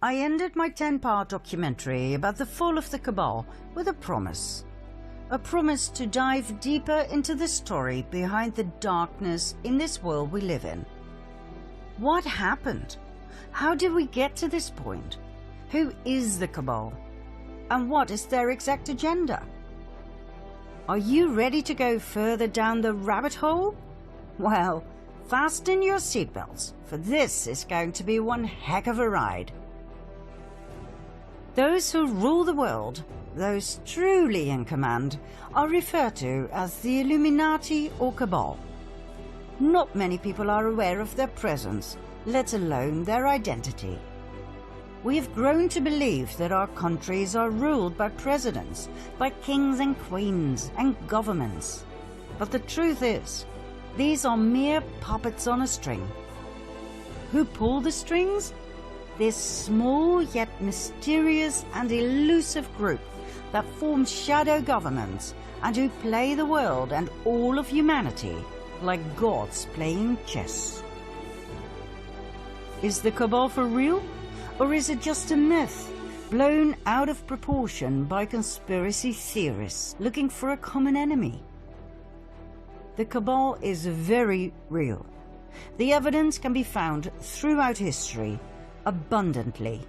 I ended my 10-part documentary about the fall of the Cabal with a promise. A promise to dive deeper into the story behind the darkness in this world we live in. What happened? How did we get to this point? Who is the Cabal? And what is their exact agenda? Are you ready to go further down the rabbit hole? Well, fasten your seatbelts, for this is going to be one heck of a ride. Those who rule the world, those truly in command, are referred to as the Illuminati or Cabal. Not many people are aware of their presence, let alone their identity. We have grown to believe that our countries are ruled by presidents, by kings and queens and governments. But the truth is, these are mere puppets on a string. Who pull the strings? This small yet mysterious and elusive group that forms shadow governments and who play the world and all of humanity like gods playing chess. Is the Cabal for real? Or is it just a myth, blown out of proportion by conspiracy theorists looking for a common enemy? The Cabal is very real. The evidence can be found throughout history, abundantly.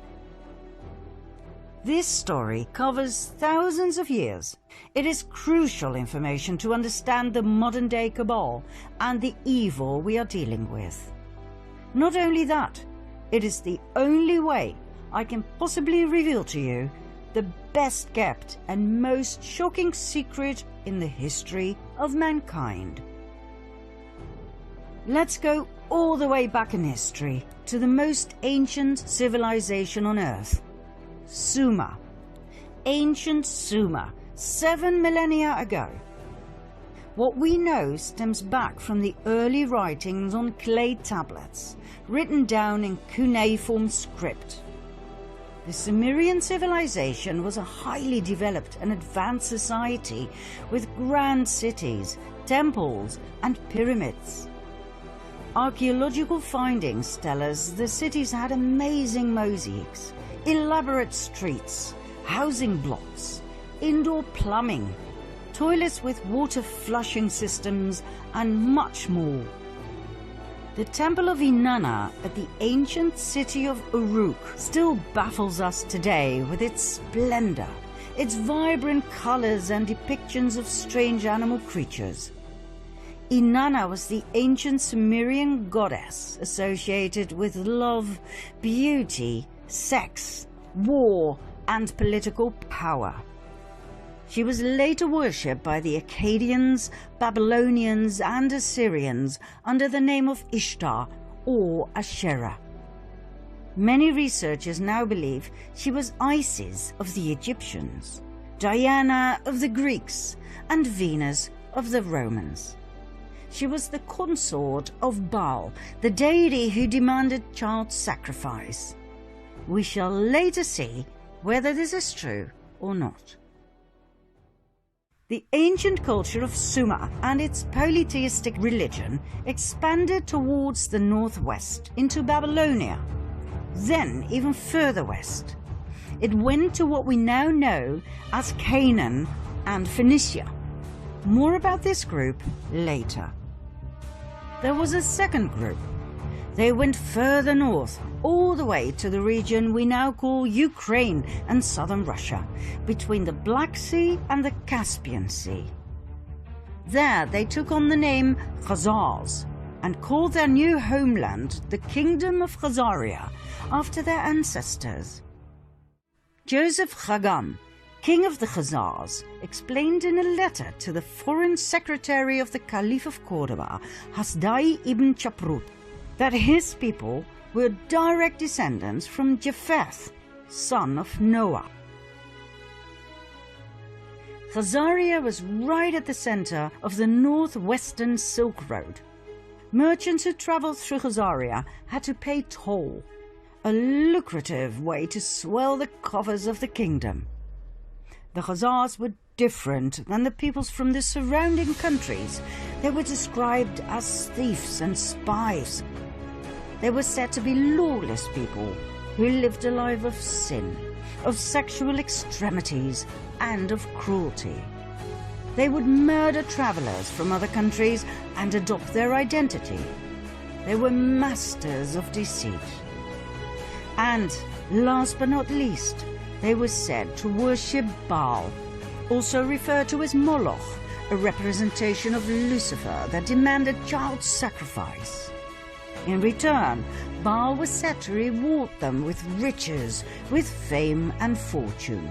This story covers thousands of years. It is crucial information to understand the modern-day Cabal and the evil we are dealing with. Not only that, it is the only way I can possibly reveal to you the best kept and most shocking secret in the history of mankind. Let's go all the way back in history to the most ancient civilization on Earth, Sumer. Ancient Sumer, 7 millennia ago. What we know stems back from the early writings on clay tablets, written down in cuneiform script. The Sumerian civilization was a highly developed and advanced society with grand cities, temples, and pyramids. Archaeological findings tell us the cities had amazing mosaics, elaborate streets, housing blocks, indoor plumbing, toilets with water flushing systems, and much more. The temple of Inanna at the ancient city of Uruk still baffles us today with its splendor, its vibrant colors and depictions of strange animal creatures. Inanna was the ancient Sumerian goddess associated with love, beauty, sex, war, and political power. She was later worshipped by the Akkadians, Babylonians, and Assyrians under the name of Ishtar or Asherah. Many researchers now believe she was Isis of the Egyptians, Diana of the Greeks, and Venus of the Romans. She was the consort of Baal, the deity who demanded child sacrifice. We shall later see whether this is true or not. The ancient culture of Sumer and its polytheistic religion expanded towards the northwest into Babylonia, then even further west. It went to what we now know as Canaan and Phoenicia. More about this group later. There was a second group. They went further north, all the way to the region we now call Ukraine and southern Russia, between the Black Sea and the Caspian Sea. There they took on the name Khazars and called their new homeland the Kingdom of Khazaria after their ancestors. Joseph Chagam, king of the Khazars, explained in a letter to the foreign secretary of the Caliph of Cordoba, Hasdai ibn Chaprut, that his people were direct descendants from Japheth, son of Noah. Khazaria was right at the center of the northwestern Silk Road. Merchants who traveled through Khazaria had to pay toll, a lucrative way to swell the coffers of the kingdom. The Khazars were different than the peoples from the surrounding countries. They were described as thieves and spies. They were said to be lawless people who lived a life of sin, of sexual extremities, and of cruelty. They would murder travelers from other countries and adopt their identity. They were masters of deceit. And, last but not least, they were said to worship Baal, also referred to as Moloch, a representation of Lucifer that demanded child sacrifice. In return, Baal was said to reward them with riches, with fame and fortune.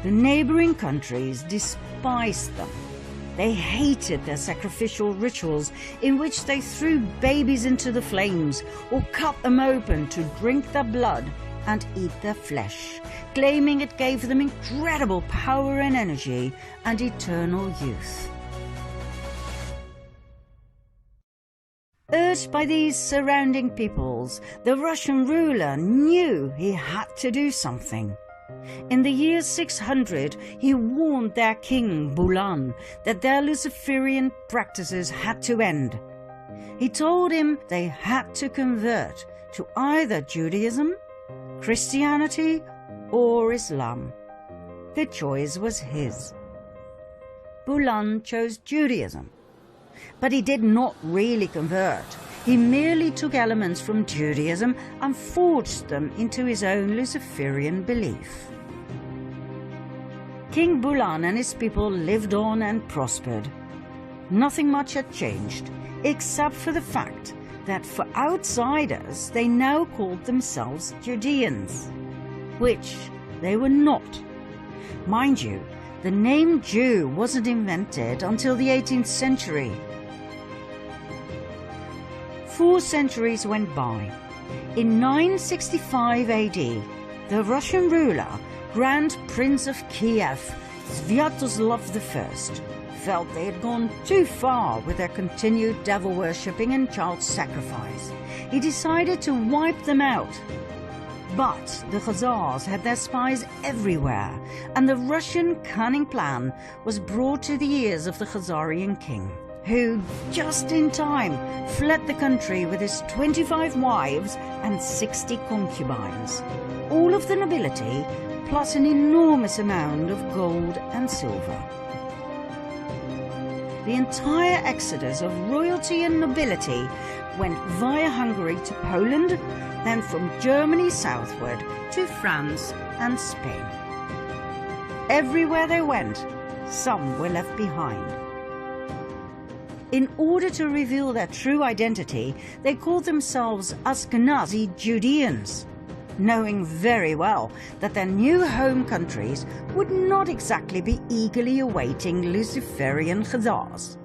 The neighboring countries despised them. They hated their sacrificial rituals in which they threw babies into the flames or cut them open to drink their blood and eat their flesh, claiming it gave them incredible power and energy and eternal youth. Urged by these surrounding peoples, the Russian ruler knew he had to do something. In the year 600, he warned their king, Bulan, that their Luciferian practices had to end. He told him they had to convert to either Judaism, Christianity, or Islam. The choice was his. Bulan chose Judaism. But he did not really convert. He merely took elements from Judaism and forged them into his own Luciferian belief. King Bulan and his people lived on and prospered. Nothing much had changed, except for the fact that for outsiders they now called themselves Judeans, which they were not. Mind you, the name Jew wasn't invented until the 18th century. 4 centuries went by. In 965 AD, the Russian ruler, Grand Prince of Kiev, Sviatoslav I, felt they had gone too far with their continued devil-worshipping and child sacrifice. He decided to wipe them out. But the Khazars had their spies everywhere, and the Russian cunning plan was brought to the ears of the Khazarian king, who, just in time, fled the country with his 25 wives and 60 concubines, all of the nobility, plus an enormous amount of gold and silver. The entire exodus of royalty and nobility went via Hungary to Poland, then from Germany southward to France and Spain. Everywhere they went, some were left behind. In order to reveal their true identity, they called themselves Ashkenazi Judeans, knowing very well that their new home countries would not exactly be eagerly awaiting Luciferian Khazars.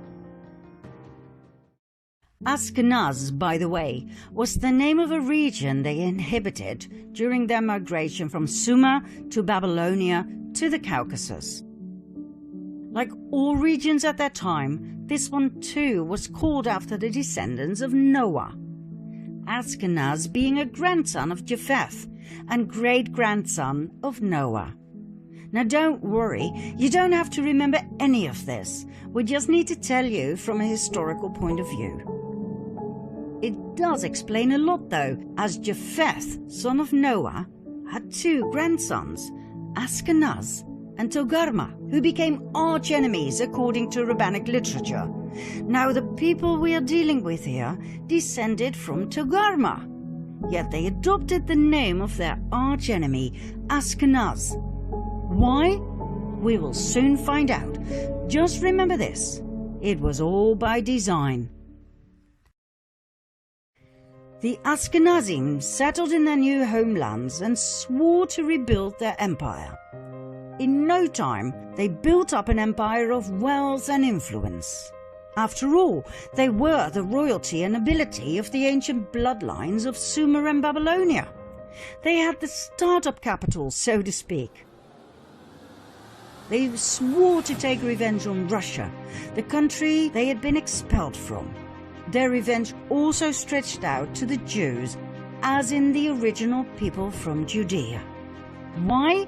Ashkenaz, by the way, was the name of a region they inhabited during their migration from Sumer to Babylonia to the Caucasus. Like all regions at that time, this one too was called after the descendants of Noah. Ashkenaz being a grandson of Japheth and great-grandson of Noah. Now don't worry, you don't have to remember any of this. We just need to tell you from a historical point of view. It does explain a lot though, as Japheth, son of Noah, had 2 grandsons, Ashkenaz and Togarma, who became arch-enemies according to rabbinic literature. Now the people we are dealing with here descended from Togarma, yet they adopted the name of their arch-enemy, Ashkenaz. Why? We will soon find out. Just remember this, it was all by design. The Ashkenazim settled in their new homelands and swore to rebuild their empire. In no time, they built up an empire of wealth and influence. After all, they were the royalty and nobility of the ancient bloodlines of Sumer and Babylonia. They had the startup capital, so to speak. They swore to take revenge on Russia, the country they had been expelled from. Their revenge also stretched out to the Jews, as in the original people from Judea. Why?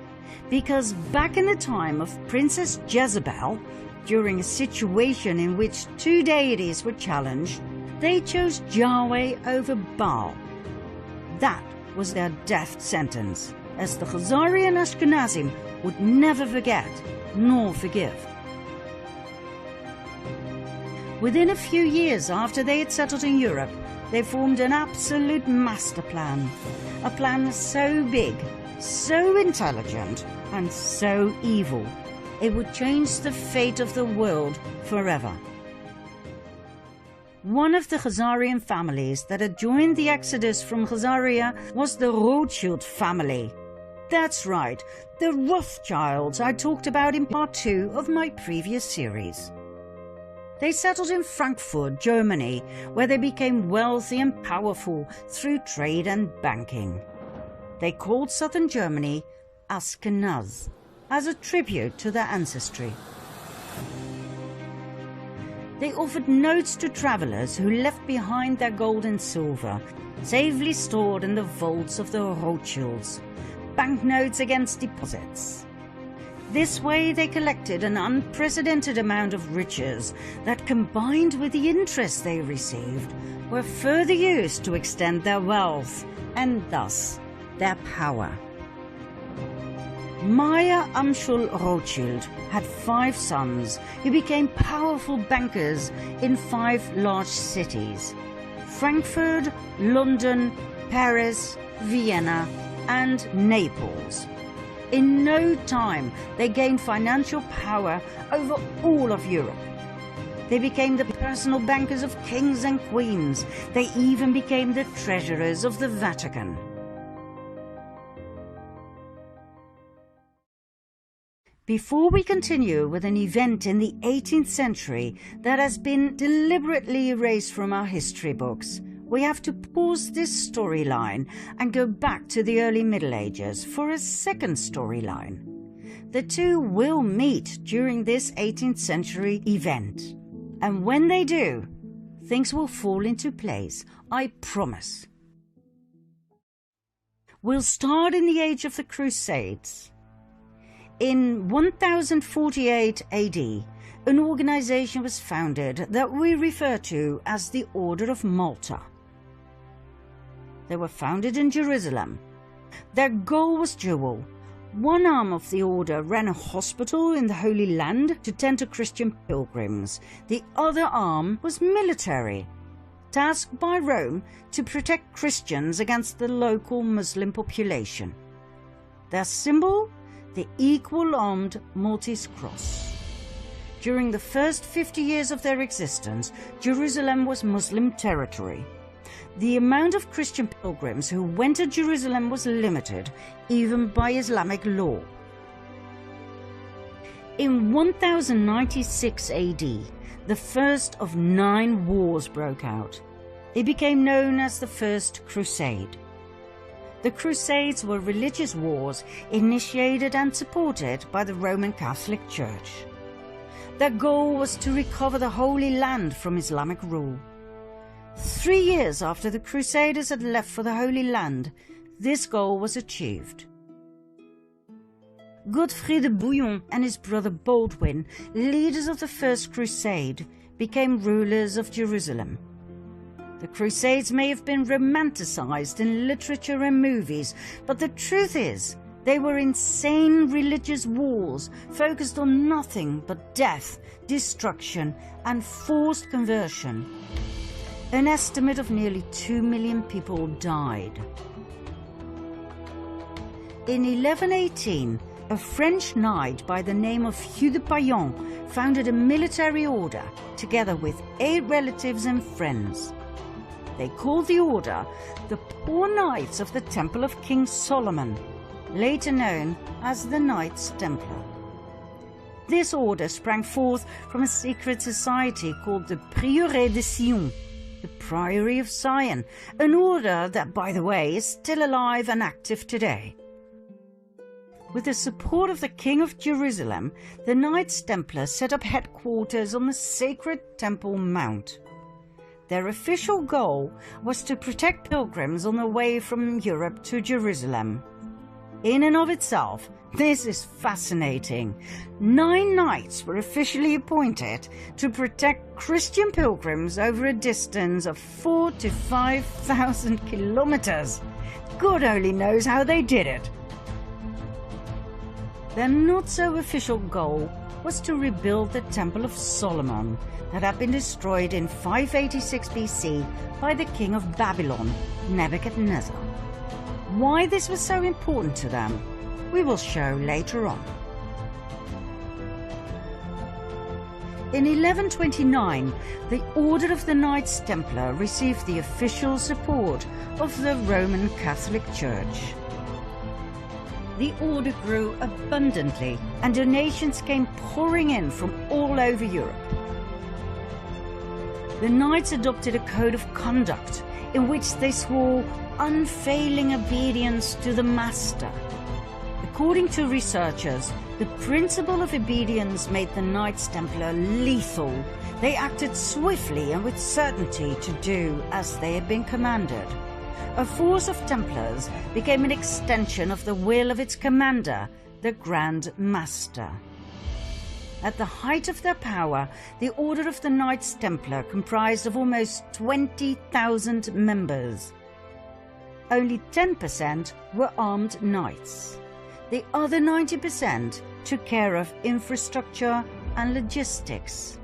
Because back in the time of Princess Jezebel, during a situation in which 2 deities were challenged, they chose Yahweh over Baal. That was their death sentence, as the Khazari and Ashkenazim would never forget nor forgive. Within a few years after they had settled in Europe, they formed an absolute master plan. A plan so big, so intelligent, and so evil, it would change the fate of the world forever. One of the Khazarian families that had joined the exodus from Khazaria was the Rothschild family. That's right, the Rothschilds I talked about in part 2 of my previous series. They settled in Frankfurt, Germany, where they became wealthy and powerful through trade and banking. They called southern Germany Ashkenaz, as a tribute to their ancestry. They offered notes to travelers who left behind their gold and silver, safely stored in the vaults of the Rothschilds, banknotes against deposits. This way they collected an unprecedented amount of riches that, combined with the interest they received, were further used to extend their wealth and thus their power. Meyer Amschel Rothschild had 5 sons who became powerful bankers in 5 large cities: Frankfurt, London, Paris, Vienna, and Naples. In no time, they gained financial power over all of Europe. They became the personal bankers of kings and queens. They even became the treasurers of the Vatican. Before we continue with an event in the 18th century that has been deliberately erased from our history books, we have to pause this storyline and go back to the early Middle Ages for a second storyline. The two will meet during this 18th century event, and when they do, things will fall into place, I promise. We'll start in the age of the Crusades. In 1048 AD, an organization was founded that we refer to as the Order of Malta. They were founded in Jerusalem. Their goal was dual. One arm of the order ran a hospital in the Holy Land to tend to Christian pilgrims. The other arm was military, tasked by Rome to protect Christians against the local Muslim population. Their symbol? The equal-armed Maltese cross. During the first 50 years of their existence, Jerusalem was Muslim territory. The amount of Christian pilgrims who went to Jerusalem was limited, even by Islamic law. In 1096 AD, the first of 9 wars broke out. It became known as the First Crusade. The Crusades were religious wars initiated and supported by the Roman Catholic Church. Their goal was to recover the Holy Land from Islamic rule. 3 years after the Crusaders had left for the Holy Land, this goal was achieved. Godfrey de Bouillon and his brother Baldwin, leaders of the First Crusade, became rulers of Jerusalem. The Crusades may have been romanticized in literature and movies, but the truth is, they were insane religious wars focused on nothing but death, destruction, and forced conversion. An estimate of nearly 2 million people died. In 1118, a French knight by the name of Hugh de Payan founded a military order together with 8 relatives and friends. They called the order the Poor Knights of the Temple of King Solomon, later known as the Knights Templar. This order sprang forth from a secret society called the Prieuré de Sion, the Priory of Zion, an order that, by the way, is still alive and active today. With the support of the King of Jerusalem, the Knights Templar set up headquarters on the sacred Temple Mount. Their official goal was to protect pilgrims on the way from Europe to Jerusalem. In and of itself, this is fascinating. 9 knights were officially appointed to protect Christian pilgrims over a distance of 4,000 to 5,000 kilometers. God only knows how they did it. Their not-so-official goal was to rebuild the Temple of Solomon that had been destroyed in 586 BC by the king of Babylon, Nebuchadnezzar. Why this was so important to them, we will show later on. In 1129, the Order of the Knights Templar received the official support of the Roman Catholic Church. The order grew abundantly and donations came pouring in from all over Europe. The Knights adopted a code of conduct in which they swore unfailing obedience to the Master. According to researchers, the principle of obedience made the Knights Templar lethal. They acted swiftly and with certainty to do as they had been commanded. A force of Templars became an extension of the will of its commander, the Grand Master. At the height of their power, the Order of the Knights Templar comprised of almost 20,000 members. Only 10% were armed knights. The other 90% took care of infrastructure and logistics.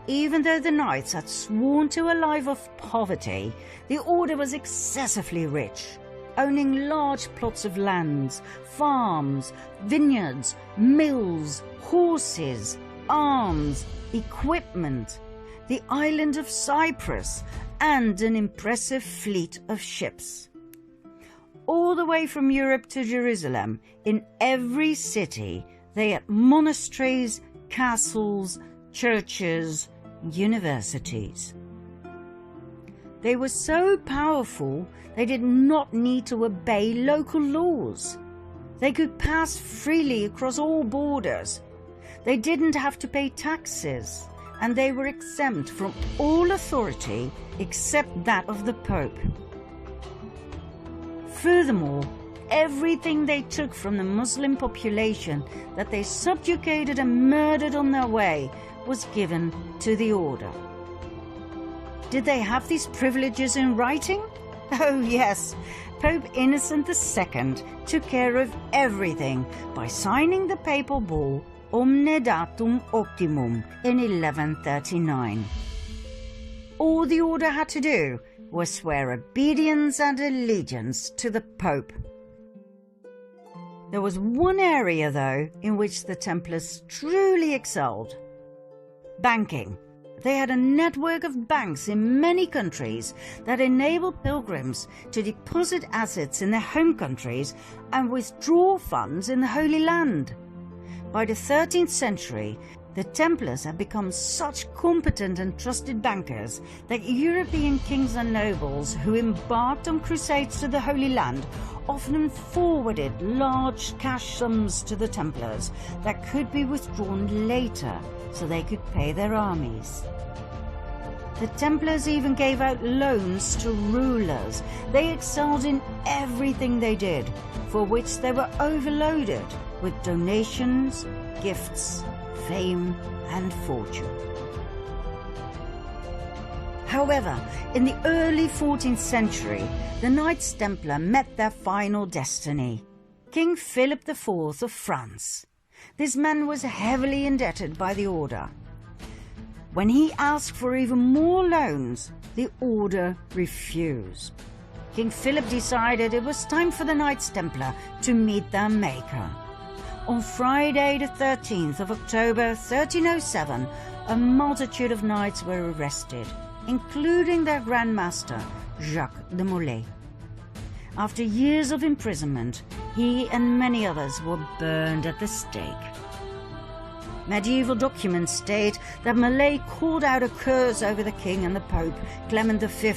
Even though the knights had sworn to a life of poverty, the order was excessively rich, owning large plots of lands, farms, vineyards, mills, horses, arms, equipment, the island of Cyprus, and an impressive fleet of ships. All the way from Europe to Jerusalem, in every city, they had monasteries, castles, churches, universities. They were so powerful they did not need to obey local laws. They could pass freely across all borders. They didn't have to pay taxes, and they were exempt from all authority except that of the Pope. Furthermore, everything they took from the Muslim population that they subjugated and murdered on their way was given to the order. Did they have these privileges in writing? Oh yes, Pope Innocent II took care of everything by signing the papal bull Omne Datum Optimum in 1139. All the order had to do was swear obedience and allegiance to the Pope. There was one area, though, in which the Templars truly excelled: banking. They had a network of banks in many countries that enabled pilgrims to deposit assets in their home countries and withdraw funds in the Holy Land. By the 13th century, the Templars had become such competent and trusted bankers that European kings and nobles who embarked on crusades to the Holy Land often forwarded large cash sums to the Templars that could be withdrawn later so they could pay their armies. The Templars even gave out loans to rulers. They excelled in everything they did, for which they were overloaded with donations, gifts, fame and fortune. However, in the early 14th century, the Knights Templar met their final destiny: King Philip IV of France. This man was heavily indebted by the order. When he asked for even more loans, the order refused. King Philip decided it was time for the Knights Templar to meet their maker. On Friday the 13th of October 1307, a multitude of knights were arrested, including their Grand Master, Jacques de Molay. After years of imprisonment, he and many others were burned at the stake. Medieval documents state that Molay called out a curse over the king and the Pope, Clement V,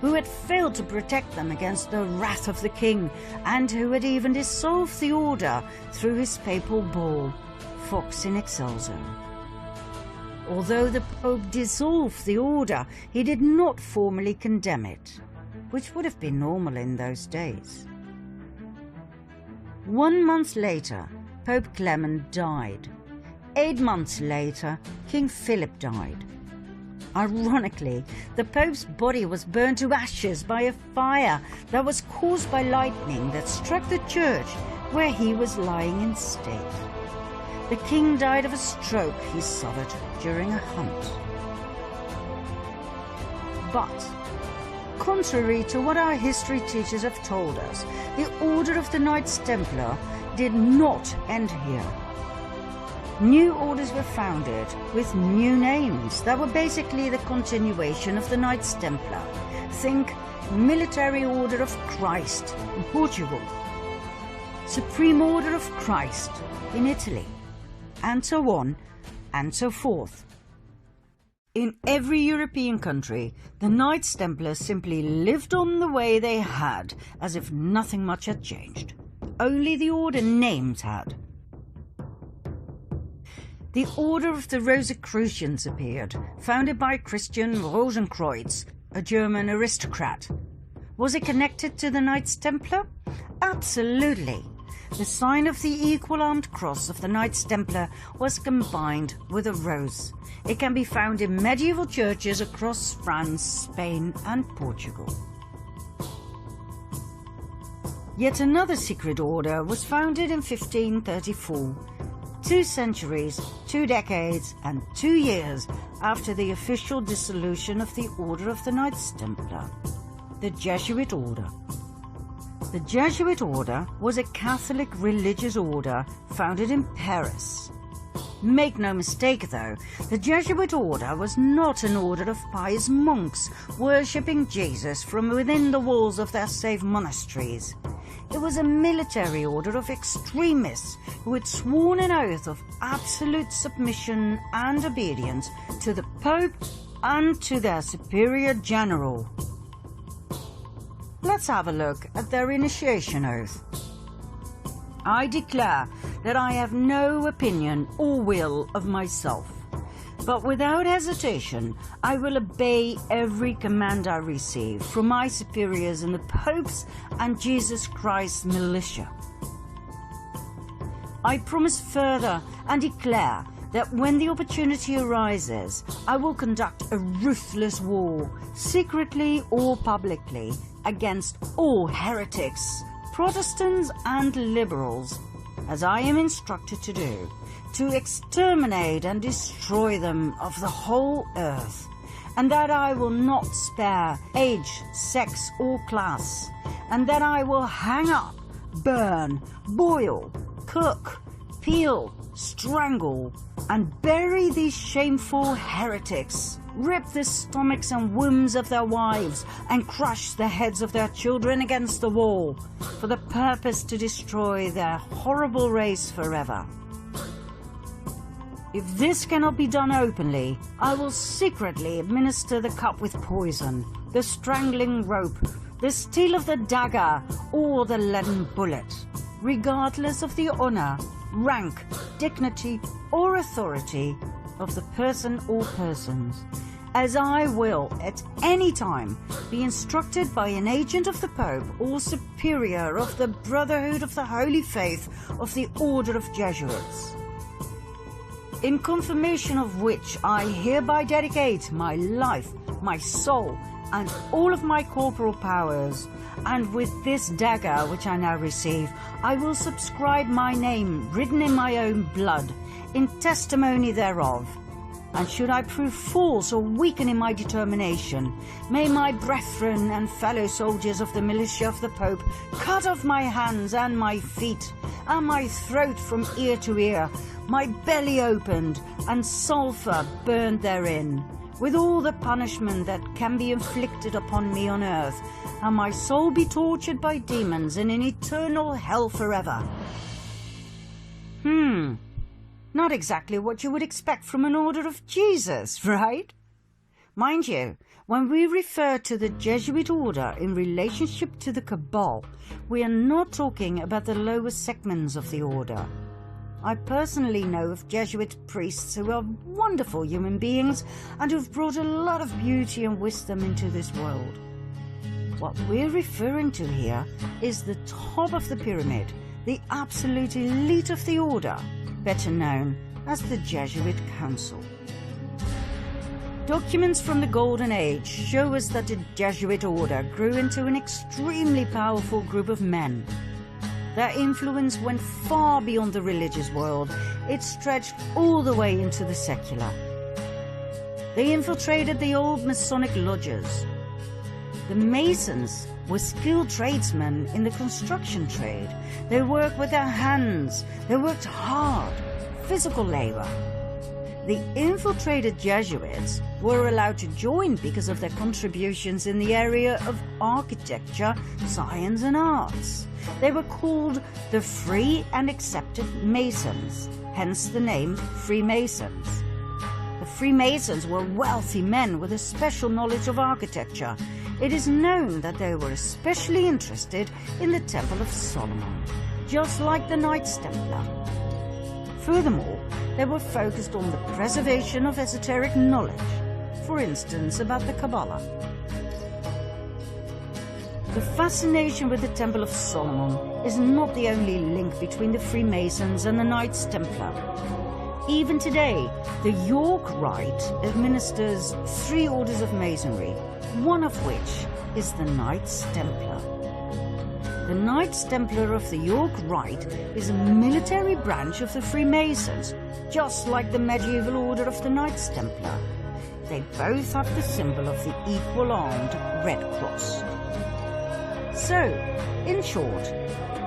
who had failed to protect them against the wrath of the king, and who had even dissolved the order through his papal bull, Vox in Excelso. Although the Pope dissolved the order, he did not formally condemn it, which would have been normal in those days. 1 month later, Pope Clement died. 8 months later, King Philip died. Ironically, the Pope's body was burned to ashes by a fire that was caused by lightning that struck the church where he was lying in state. The king died of a stroke he suffered during a hunt. But, contrary to what our history teachers have told us, the Order of the Knights Templar did not end here. New orders were founded with new names that were basically the continuation of the Knights Templar. Think Military Order of Christ in Portugal, Supreme Order of Christ in Italy, and so on and so forth. In every European country, the Knights Templar simply lived on the way they had, as if nothing much had changed. Only the order names had. The Order of the Rosicrucians appeared, founded by Christian Rosenkreuz, a German aristocrat. Was it connected to the Knights Templar? Absolutely. The sign of the equal-armed cross of the Knights Templar was combined with a rose. It can be found in medieval churches across France, Spain and Portugal. Yet another secret order was founded in 1534. 2 centuries, 2 decades and 2 years after the official dissolution of the Order of the Knights Templar, the Jesuit Order. The Jesuit Order was a Catholic religious order founded in Paris. Make no mistake though, the Jesuit Order was not an order of pious monks worshipping Jesus from within the walls of their safe monasteries. It was a military order of extremists who had sworn an oath of absolute submission and obedience to the Pope and to their superior general. Let's have a look at their initiation oath. I declare that I have no opinion or will of myself, but without hesitation I will obey every command I receive from my superiors in the Pope's and Jesus Christ's militia. I promise further and declare that when the opportunity arises, I will conduct a ruthless war, secretly or publicly, against all heretics, Protestants and liberals, as I am instructed to do, to exterminate and destroy them of the whole earth, and that I will not spare age, sex or class, and that I will hang up, burn, boil, cook, peel, strangle, and bury these shameful heretics, rip the stomachs and wombs of their wives, and crush the heads of their children against the wall, for the purpose to destroy their horrible race forever. If this cannot be done openly, I will secretly administer the cup with poison, the strangling rope, the steel of the dagger, or the leaden bullet, regardless of the honor, rank, dignity, or authority of the person or persons, as I will at any time be instructed by an agent of the Pope or superior of the Brotherhood of the Holy Faith of the Order of Jesuits. In confirmation of which I hereby dedicate my life, my soul, and all of my corporal powers, and with this dagger which I now receive, I will subscribe my name written in my own blood, in testimony thereof. And should I prove false or weaken in my determination, may my brethren and fellow soldiers of the militia of the Pope cut off my hands and my feet, and my throat from ear to ear, my belly opened, and sulphur burned therein, with all the punishment that can be inflicted upon me on earth, and my soul be tortured by demons in an eternal hell forever. Not exactly what you would expect from an order of Jesus, right? Mind you, when we refer to the Jesuit order in relationship to the Cabal, we are not talking about the lower segments of the order. I personally know of Jesuit priests who are wonderful human beings and who've brought a lot of beauty and wisdom into this world. What we're referring to here is the top of the pyramid, the absolute elite of the order, better known as the Jesuit Council. Documents from the Golden Age show us that the Jesuit order grew into an extremely powerful group of men. Their influence went far beyond the religious world. It stretched all the way into the secular. They infiltrated the old Masonic lodges. The Masons were skilled tradesmen in the construction trade. They worked with their hands. They worked hard, physical labor. The infiltrated Jesuits were allowed to join because of their contributions in the area of architecture, science and arts. They were called the Free and Accepted Masons, hence the name Freemasons. The Freemasons were wealthy men with a special knowledge of architecture. It is known that they were especially interested in the Temple of Solomon, just like the Knights Templar. Furthermore, they were focused on the preservation of esoteric knowledge, for instance about the Kabbalah. The fascination with the Temple of Solomon is not the only link between the Freemasons and the Knights Templar. Even today, the York Rite administers 3 orders of Masonry, one of which is the Knights Templar. The Knights Templar of the York Rite is a military branch of the Freemasons, just like the medieval order of the Knights Templar. They both have the symbol of the equal-armed Red Cross. So, in short,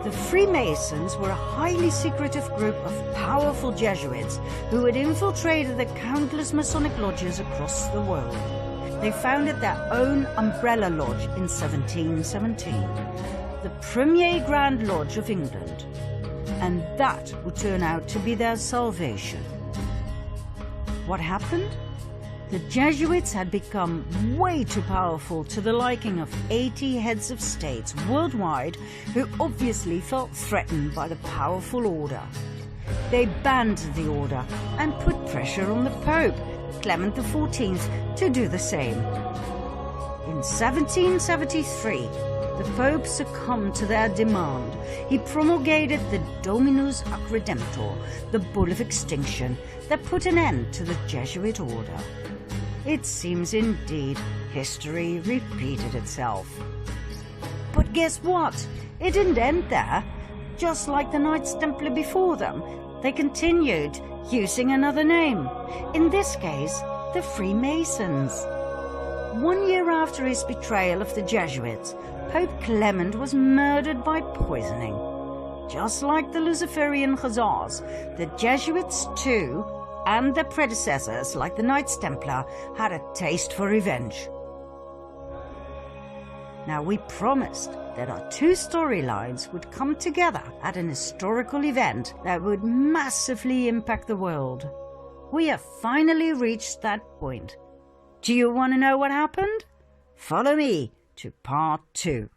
the Freemasons were a highly secretive group of powerful Jesuits who had infiltrated the countless Masonic lodges across the world. They founded their own umbrella lodge in 1717, the Premier Grand Lodge of England, and that would turn out to be their salvation. What happened? The Jesuits had become way too powerful to the liking of 80 heads of states worldwide who obviously felt threatened by the powerful order. They banned the order and put pressure on the Pope, Clement XIV, to do the same. In 1773, the Pope succumbed to their demand. He promulgated the Dominus Ac Redemptor, the Bull of Extinction, that put an end to the Jesuit order. It seems indeed history repeated itself. But guess what? It didn't end there. Just like the Knights Templar before them, they continued using another name. In this case, the Freemasons. 1 year after his betrayal of the Jesuits, Pope Clement was murdered by poisoning. Just like the Luciferian Khazars, the Jesuits too, and their predecessors like the Knights Templar, had a taste for revenge. Now, we promised that our 2 storylines would come together at an historical event that would massively impact the world. We have finally reached that point. Do you want to know what happened? Follow me to part 2.